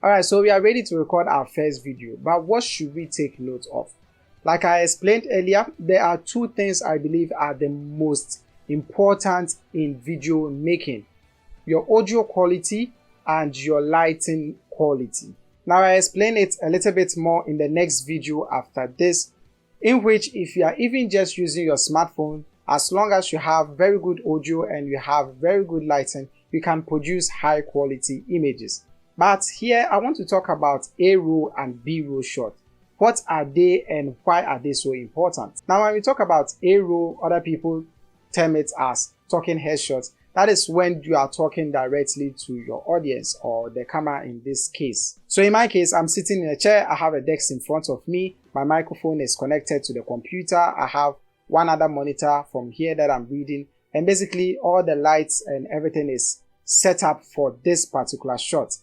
Alright, so we are ready to record our first video, but what should we take note of? Like I explained earlier, there are two things I believe are the most important in video making: your audio quality and your lighting quality. Now I explain it a little bit more in the next video after this, in which if you are even just using your smartphone, as long as you have very good audio and you have very good lighting, you can produce high quality images. But here I want to talk about A-roll and B-roll shot. What are they and why are they so important? Now when we talk about A-roll, other people term it as talking headshots. That is when you are talking directly to your audience or the camera in this case. So in my case, I'm sitting in a chair, I have a desk in front of me, my microphone is connected to the computer, I have one other monitor from here that I'm reading, and basically all the lights and everything is set up for this particular shot.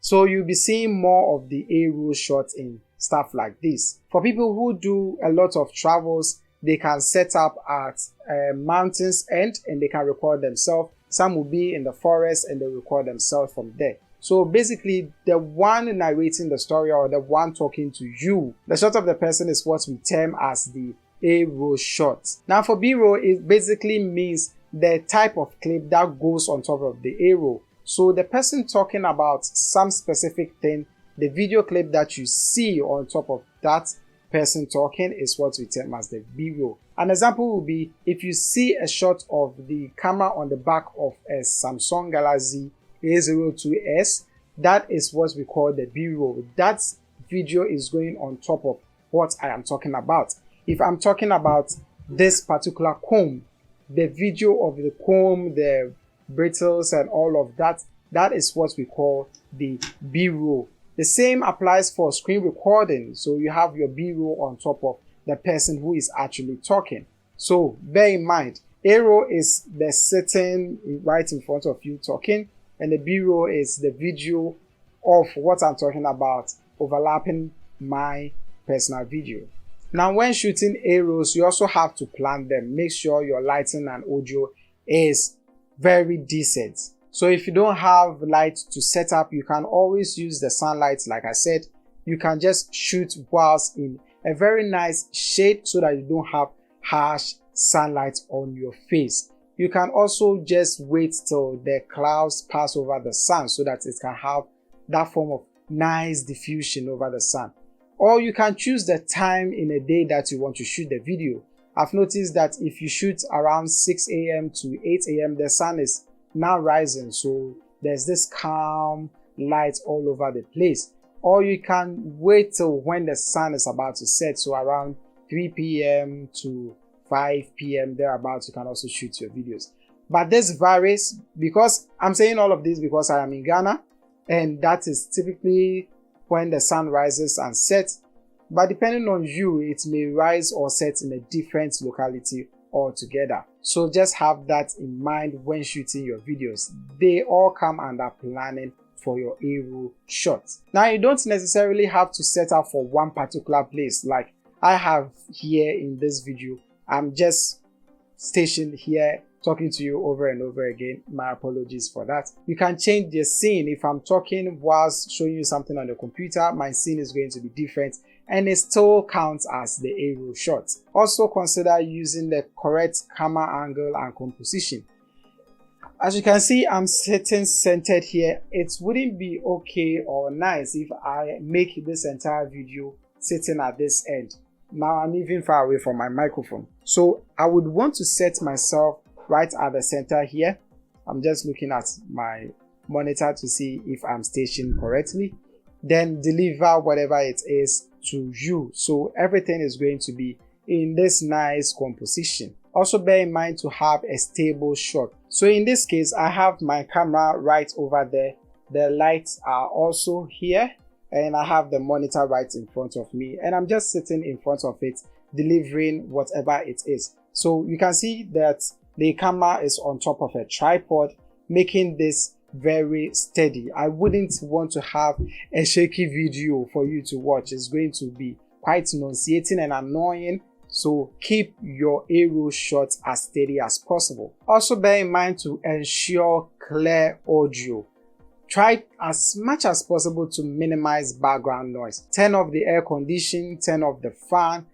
So you'll be seeing more of the A-roll shots in stuff like this. For people who do a lot of travels, they can set up at a mountain's end and they can record themselves. Some will be in the forest and they record themselves from there. So basically, the one narrating the story or the one talking to you, the shot of the person is what we term as the A-roll shot. Now for B-roll, it basically means the type of clip that goes on top of the A-roll. So the person talking about some specific thing, the video clip that you see on top of that person talking is what we term as the B-roll. An example will be if you see a shot of the camera on the back of a Samsung Galaxy A02s, that is what we call the B-roll. That video is going on top of what I am talking about. If I'm talking about this particular comb, the video of the comb, the brittles and all of that, that is what we call the B-roll. The same applies for screen recording. So you have your B-roll on top of the person who is actually talking. So bear in mind, A-roll is the sitting right in front of you talking, and the B-roll is the video of what I'm talking about overlapping my personal video. Now when shooting A-rolls, you also have to plan them. Make sure your lighting and audio is very decent. So if you don't have light to set up, you can always use the sunlight. Like I said, you can just shoot whilst in a very nice shade so that you don't have harsh sunlight on your face. You can also just wait till the clouds pass over the sun so that it can have that form of nice diffusion over the sun. Or you can choose the time in a day that you want to shoot the video. I've noticed that if you shoot around 6 a.m. to 8 a.m., the sun is now rising, so there's this calm light all over the place. Or you can wait till when the sun is about to set, so around 3 p.m. to 5 p.m. thereabouts, you can also shoot your videos. But this varies, because I'm saying all of this because I am in Ghana, and that is typically when the sun rises and sets. But depending on you, it may rise or set in a different locality altogether. So just have that in mind when shooting your videos. They all come under planning for your A-roll shot. Now you don't necessarily have to set up for one particular place like I have here in this video. I'm just stationed here talking to you over and over again. My apologies for that. You can change the scene. If I'm talking whilst showing you something on the computer, my scene is going to be different and it still counts as the A-roll shot. Also consider using the correct camera angle and composition. As you can see, I'm sitting centered here. It wouldn't be okay or nice if I make this entire video sitting at this end. Now I'm even far away from my microphone. So I would want to set myself right at the center here. I'm just looking at my monitor to see if I'm stationed correctly. Then deliver whatever it is to you. So everything is going to be in this nice composition. Also bear in mind to have a stable shot. So in this case, I have my camera right over there. The lights are also here and I have the monitor right in front of me and I'm just sitting in front of it delivering whatever it is. So you can see that the camera is on top of a tripod, making this very steady. I wouldn't want to have a shaky video for you to watch. It's going to be quite nauseating and annoying. So keep your A-roll shots as steady as possible. Also bear in mind to ensure clear audio. Try as much as possible to minimize background noise. Turn off the air conditioning, turn off the fan,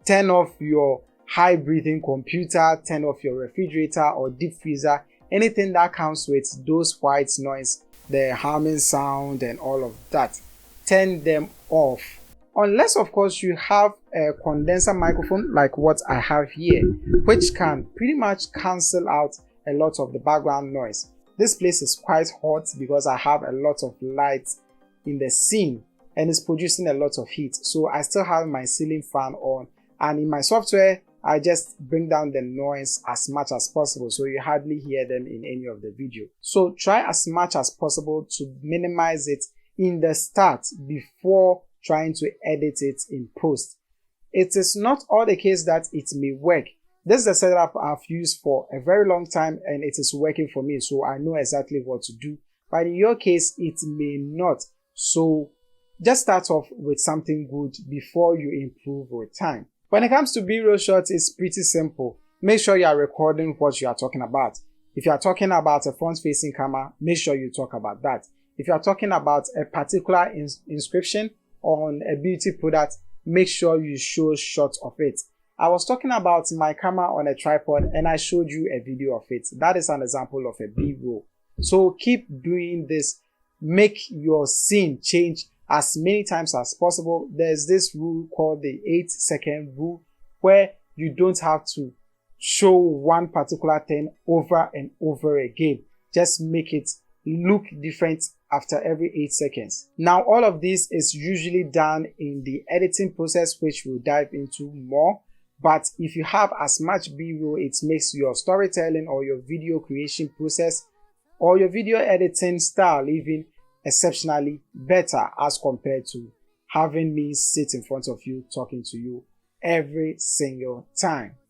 turn off your high breathing computer, turn off your refrigerator or deep freezer, anything that comes with those white noise, the humming sound and all of that. Turn them off. Unless of course you have a condenser microphone like what I have here, which can pretty much cancel out a lot of the background noise. This place is quite hot because I have a lot of light in the scene and it's producing a lot of heat. So I still have my ceiling fan on, and in my software I just bring down the noise as much as possible so you hardly hear them in any of the video. So try as much as possible to minimize it in the start before trying to edit it in post. It is not all the case that it may work. This is the setup I've used for a very long time and it is working for me, so I know exactly what to do. But in your case, it may not. So just start off with something good before you improve with time. When it comes to B-roll shots, it's pretty simple. Make sure you are recording what you are talking about. If you are talking about a front-facing camera, make sure you talk about that. If you are talking about a particular inscription on a beauty product, make sure you show shots of it. I was talking about my camera on a tripod and I showed you a video of it. That is an example of a B-roll. So keep doing this. Make your scene change as many times as possible. There's this rule called the 8-second rule where you don't have to show one particular thing over and over again. Just make it look different after every 8 seconds. Now all of this is usually done in the editing process, which we'll dive into more. But if you have as much B-roll, it makes your storytelling or your video creation process or your video editing style even exceptionally better as compared to having me sit in front of you talking to you every single time.